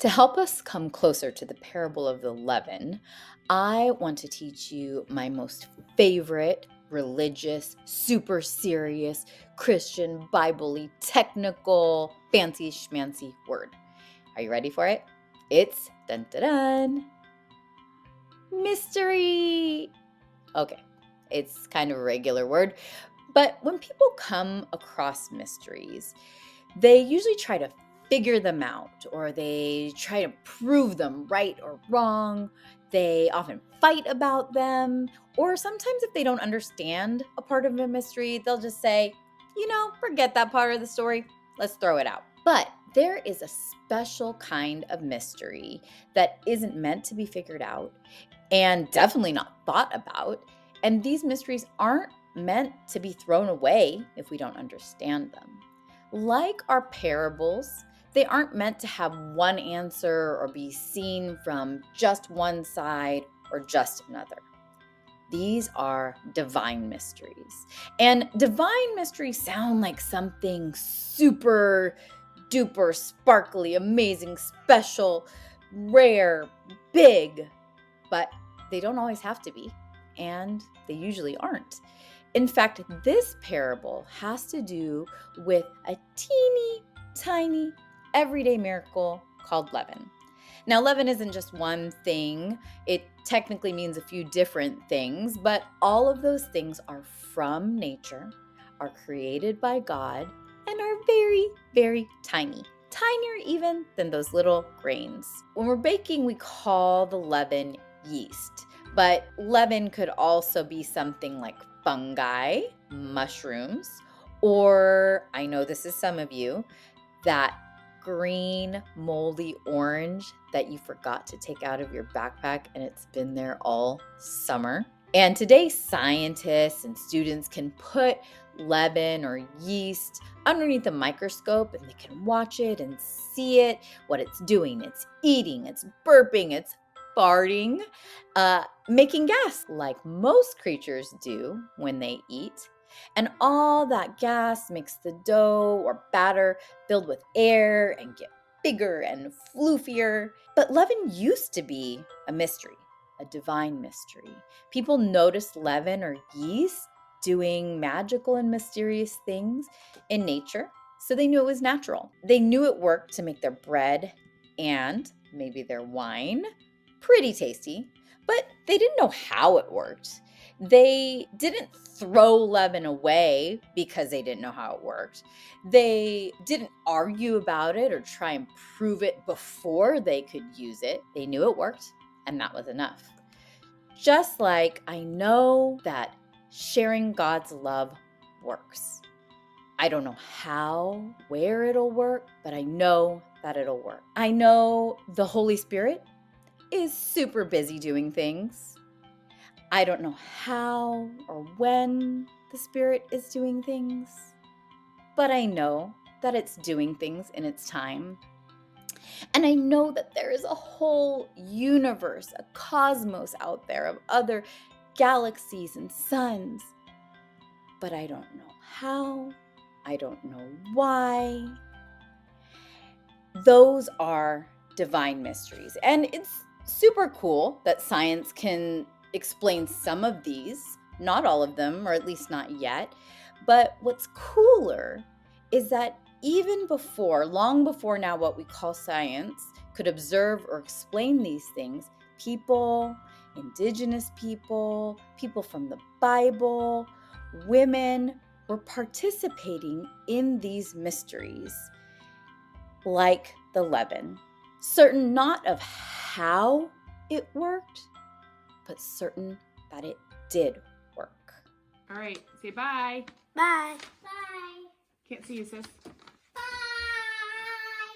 To help us come closer to the parable of the leaven, I want to teach you my most favorite religious, super serious, Christian, Bible-y, technical, fancy schmancy word. Are you ready for it? It's dun dun dun, mystery. Okay, it's kind of a regular word, but when people come across mysteries, they usually try to figure them out, or they try to prove them right or wrong. They often fight about them, or sometimes if they don't understand a part of a mystery, they'll just say, forget that part of the story. Let's throw it out. But there is a special kind of mystery that isn't meant to be figured out and definitely not thought about. And these mysteries aren't meant to be thrown away if we don't understand them. Like our parables, they aren't meant to have one answer or be seen from just one side or just another. These are divine mysteries. And divine mysteries sound like something super duper sparkly, amazing, special, rare, big, but they don't always have to be, and they usually aren't. In fact, this parable has to do with a teeny tiny everyday miracle called leaven. Now, leaven isn't just one thing. It technically means a few different things, but all of those things are from nature, are created by God, and are very, very tiny. Tinier even than those little grains. When we're baking, we call the leaven yeast, but leaven could also be something like fungi, mushrooms, or I know this is some of you, that green moldy orange that you forgot to take out of your backpack and it's been there all summer. And today scientists and students can put leaven or yeast underneath a microscope and they can watch it and see it, what it's doing. It's eating, it's burping, it's farting, making gas like most creatures do when they eat. And all that gas makes the dough or batter filled with air and get bigger and floofier. But leaven used to be a mystery, a divine mystery. People noticed leaven or yeast doing magical and mysterious things in nature, so they knew it was natural. They knew it worked to make their bread and maybe their wine pretty tasty, but they didn't know how it worked. They didn't throw leaven away because they didn't know how it worked. They didn't argue about it or try and prove it before they could use it. They knew it worked, and that was enough. Just like I know that sharing God's love works. I don't know how, where it'll work, but I know that it'll work. I know the Holy Spirit is super busy doing things. I don't know how or when the Spirit is doing things, but I know that it's doing things in its time. And I know that there is a whole universe, a cosmos out there of other galaxies and suns, but I don't know how, I don't know why. Those are divine mysteries. And it's super cool that science can explain some of these, not all of them, or at least not yet. But what's cooler is that even before, long before now, what we call science could observe or explain these things, people, indigenous people, people from the Bible, women were participating in these mysteries, like the leaven, certain not of how it worked, but certain that it did work. All right, say bye. Bye. Can't see you, sis.